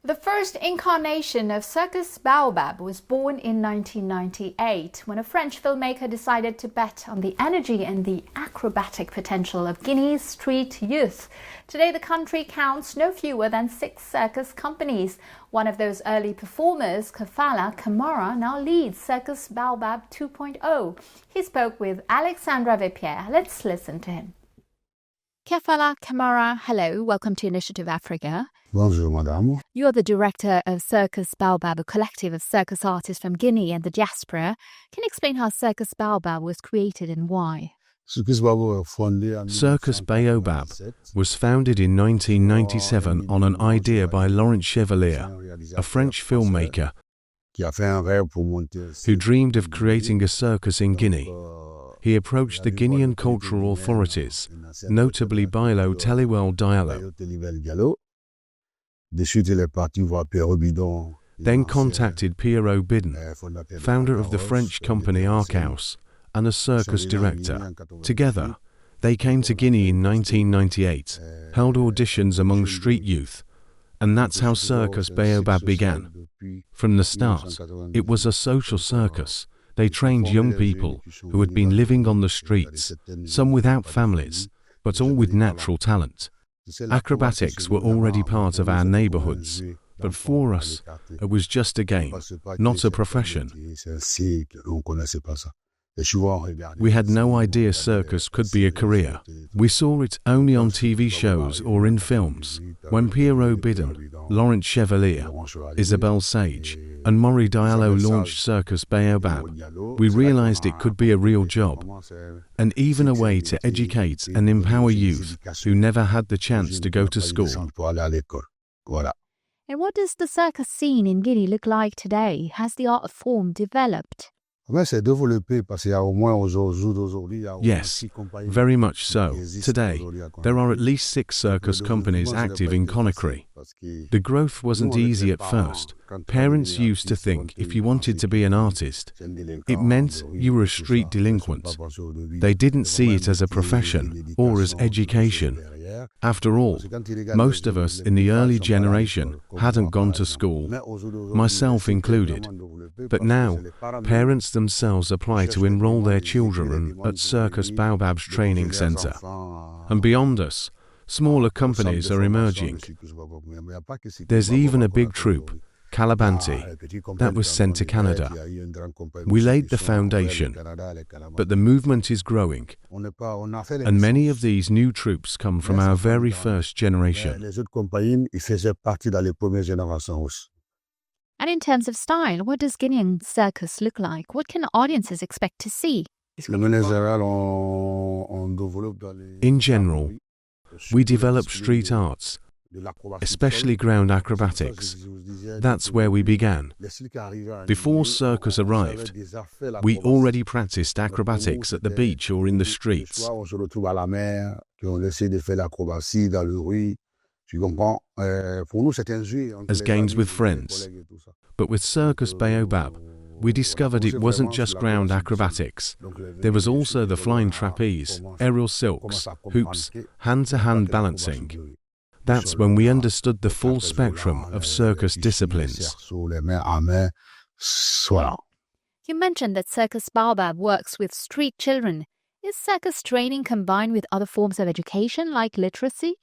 The first incarnation of Circus Baobab was born in 1998 when a French filmmaker decided to bet on the energy and the acrobatic potential of Guinea's street youth. Today the country counts no fewer than 6 circus companies. One of those early performers, Kafala Kamara, now leads Circus Baobab 2.0. He spoke with Alexandra Vepierre. Let's listen to him. Kafala Kamara, hello, welcome to Initiative Africa. Bonjour, madame. You're the director of Circus Baobab, a collective of circus artists from Guinea and the diaspora. Can you explain how Circus Baobab was created and why? Circus Baobab was founded in 1997 on an idea by Laurent Chevalier, a French filmmaker who dreamed of creating a circus in Guinea. He approached the Guinean cultural authorities, notably Bailo Teliwel Diallo, then contacted Pierrot Bidon, founder of the French company Archaus, and a circus director. Together, they came to Guinea in 1998, held auditions among street youth, and that's how Circus Baobab began. From the start, it was a social circus. They trained young people who had been living on the streets, some without families, but all with natural talent. Acrobatics were already part of our neighborhoods, but for us, it was just a game, not a profession. We had no idea circus could be a career. We saw it only on TV shows or in films. When Pierrot Bidon, Laurent Chevalier, Isabelle Sage, and Maury Diallo launched Circus Baobab, we realized it could be a real job, and even a way to educate and empower youth who never had the chance to go to school. And what does the circus scene in Guinea look like today? Has the art form developed? Yes, very much so. Today, there are at least 6 circus companies active in Conakry. The growth wasn't easy at first. Parents used to think if you wanted to be an artist, it meant you were a street delinquent. They didn't see it as a profession or as education. After all, most of us in the early generation hadn't gone to school, myself included. But now, parents themselves apply to enroll their children at Circus Baobab's training center. And beyond us, smaller companies are emerging. There's even a big troupe, Calabanti, that was sent to Canada. We laid the foundation, but the movement is growing, and many of these new troupes come from our very first generation. And in terms of style, what does Guinean circus look like? What can audiences expect to see? In general, we develop street arts, especially ground acrobatics. That's where we began. Before circus arrived, we already practiced acrobatics at the beach or in the streets. As games with friends. But with Circus Baobab, we discovered it wasn't just ground acrobatics. There was also the flying trapeze, aerial silks, hoops, hand-to-hand balancing. That's when we understood the full spectrum of circus disciplines. You mentioned that Circus Baobab works with street children. Is circus training combined with other forms of education like literacy?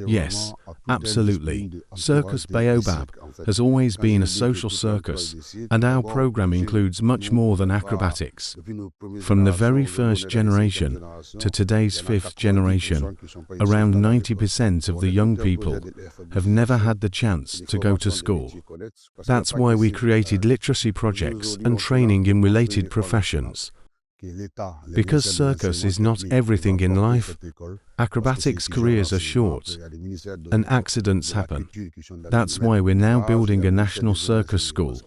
Yes, absolutely. Circus Baobab has always been a social circus, and our program includes much more than acrobatics. From the very first generation to today's 5th generation, around 90% of the young people have never had the chance to go to school. That's why we created literacy projects and training in related professions. Because circus is not everything in life, acrobatics careers are short, and accidents happen. That's why we're now building a national circus school,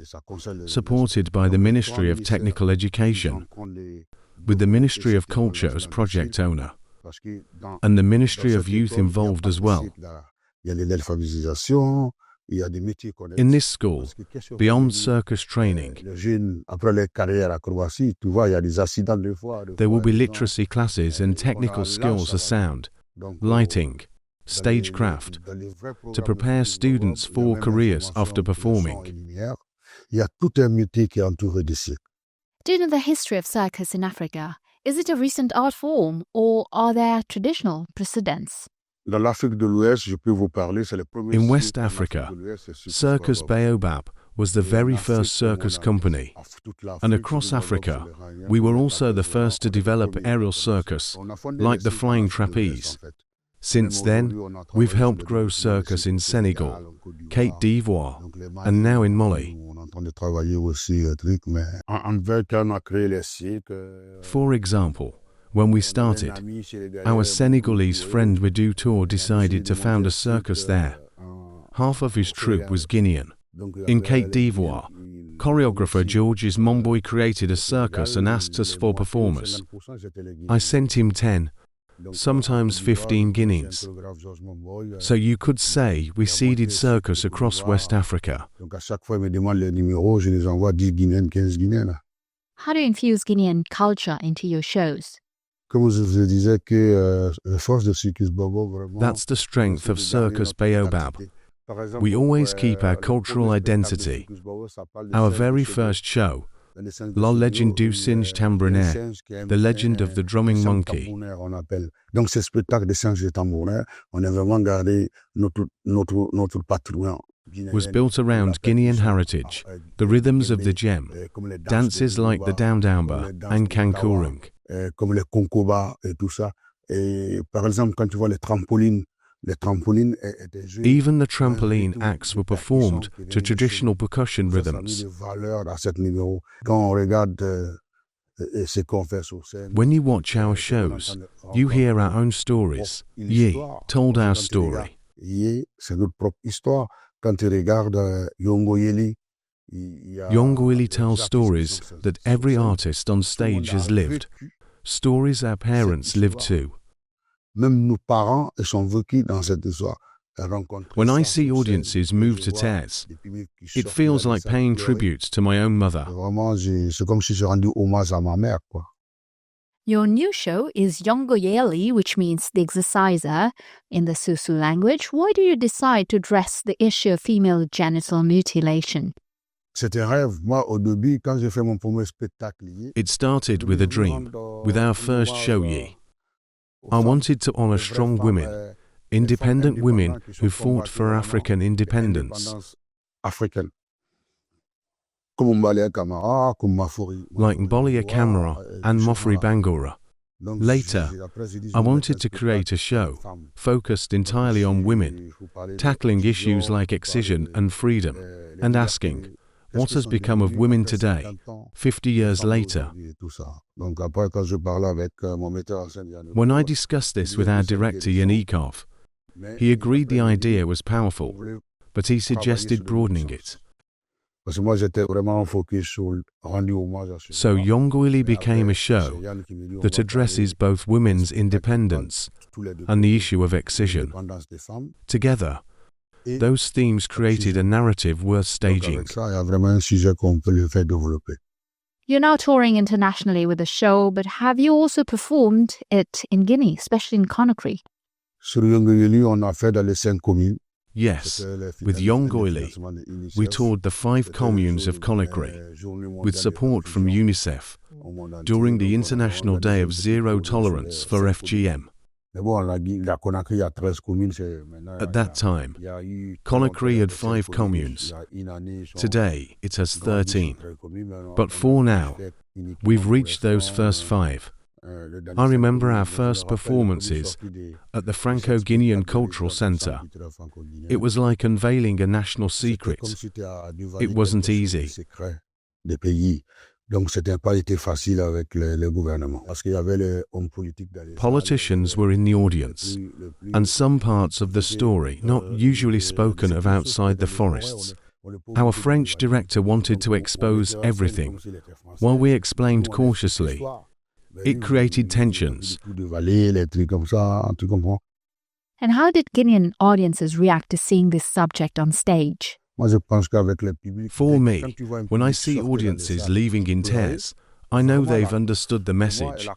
supported by the Ministry of Technical Education, with the Ministry of Culture as project owner, and the Ministry of Youth involved as well. In this school, beyond circus training, there will be literacy classes and technical skills of sound, lighting, stagecraft, to prepare students for careers after performing. Il y a tout un métier qui est entouré de cirque. Do you know the history of circus in Africa? Is it a recent art form or are there traditional precedents? Dans l'Afrique de l'Ouest, je peux vous parler, c'est le premier In cirque West en Africa, Afrique de l'Ouest, c'est Cirque Circus Baobab. Baobab was the very first circus company, and across Africa, we were also the first to develop aerial circus, like the flying trapeze. Since then, we've helped grow circus in Senegal, Côte d'Ivoire, and now in Mali. On est en train de travailler aussi, truc, mais en fait, quand on a créé les cirques, For example, when we started, our Senegalese friend Madou Tour decided to found a circus there. Half of his troupe was Guinean. In Côte d'Ivoire, choreographer Georges Momboy created a circus and asked us for performers. I sent him 10, sometimes 15 Guineans. So you could say we seeded circus across West Africa. Donc à chaque fois, ils me demandent les numéros, je les envoie 10 Guinéens, 15 Guinéens. Là. How do you infuse Guinean culture into your shows? Comme je vous disais que la force de Circus Baobab, vraiment... That's the strength of Circus Baobab. We always keep our cultural identity. Our very first show, La Legend du Singe Tambourineur, the legend of the drumming monkey, Donc ce spectacle de singe de tambourin, on a vraiment gardé notre patrimoine. was built around Guinean heritage, the rhythms of the gem, dances like the Damdamba and Kankurung. Comme les konkoba et tout ça. Et par exemple, quand tu vois les trampolines étaient jouées. Even the trampoline acts were performed to traditional percussion rhythms. Quand on regarde ce qu'on fait sur scène, When you watch our shows, you hear our own stories. Ye told our story. Yé, c'est notre propre histoire. Quand tu regardes Yongo Yeli, Yongo Ili tells stories that every artist on stage has lived, stories our parents lived too. Même nos parents ils sont vécus dans cette histoire. When I see audiences move to tears, it feels like paying tribute to my own mother. Vraiment, c'est comme si j'ai rendu hommage à ma mère, quoi. Your new show is Yongoyeli, which means the exerciser in the Susu language. Why do you decide to address the issue of female genital mutilation? C'était un rêve. Moi, au début, quand j'ai fait mon premier spectacle, It started with a dream, with our first show Ye. I wanted to honor strong women, independent women who fought for African independence. Africaine. Comme Mbalia Camara, comme Mafuri. Like Mbolia Camara and Mofri Bangura. Later, I wanted to create a show focused entirely on women, tackling issues like excision and freedom, and asking, what has become of women today, 50 years later? When I discussed this with our director Yanikov, he agreed the idea was powerful, but he suggested broadening it. So Yongoili became a show that addresses both women's independence and the issue of excision. Together, those themes created a narrative worth staging. You're now touring internationally with the show, but have you also performed it in Guinea, especially in Conakry? Yes, with Yongoili, we toured the 5 communes of Conakry, with support from UNICEF, during the International Day of Zero Tolerance for FGM. At that time, Conakry had 5 communes. Today, it has 13. But for now, we've reached those first 5. I remember our first performances at the Franco-Guinean Cultural Centre. It was like unveiling a national secret. It wasn't easy. Politicians were in the audience, and some parts of the story not usually spoken of outside the forests. Our French director wanted to expose everything, while we explained cautiously. It created tensions. And how did Guinean audiences react to seeing this subject on stage? For me, when I see audiences leaving in tears, I know they've understood the message.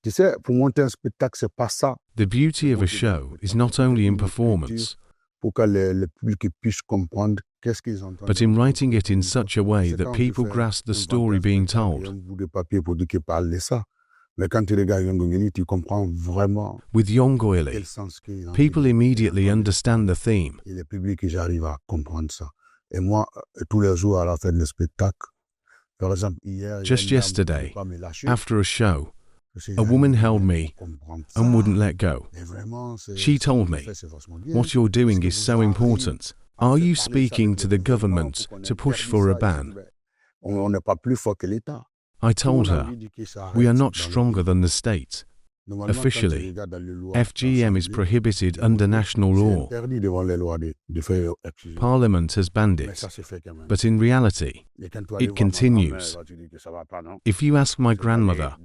Tu sais, pour monter un spectacle, c'est pas ça. The beauty of a show is not only in performance, Pour que le public puisse comprendre qu'est-ce qu'ils entendent. but in writing it in such a way that people grasp the story being told. Un bout de papier pour dire qu'il parle de ça. Mais quand tu regardes Yongoli, tu comprends vraiment With quel Yongoili, sens qu'il a. people immediately understand the theme. Et le public, j'arrive à comprendre ça. Et moi, tous les jours à la fin du spectacle, par exemple, hier, Just yesterday, pas me lâcher. after a show, Je a woman held me comprendre and ça. wouldn't let go. Et vraiment, She told me, "What you're doing is so important. Are you speaking to the government to push for a ban?" On n'est pas plus fort que l'État. I told her, "We are not stronger than the state. Officially, FGM is prohibited under national law. Parliament has banned it. But in reality, it continues. If you ask my grandmother,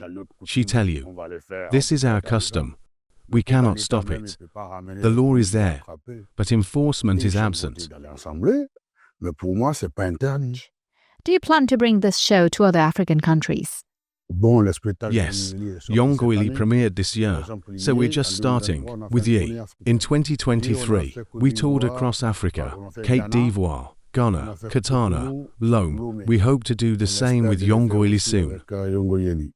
she'd tell you, this is our custom. We cannot stop it. The law is there, but enforcement is absent." Mais pour moi, c'est pas interdit. Do you plan to bring this show to other African countries? Bon, le spectacle Yes, Yongoli est sorti Yongoili cette année. premiered this year, so we're just starting with Yi. In 2023, we toured across Africa, Cape d'Ivoire, Ghana, Katana, Lome. We hope to do the same with Yongoili soon. Avec Yongoli.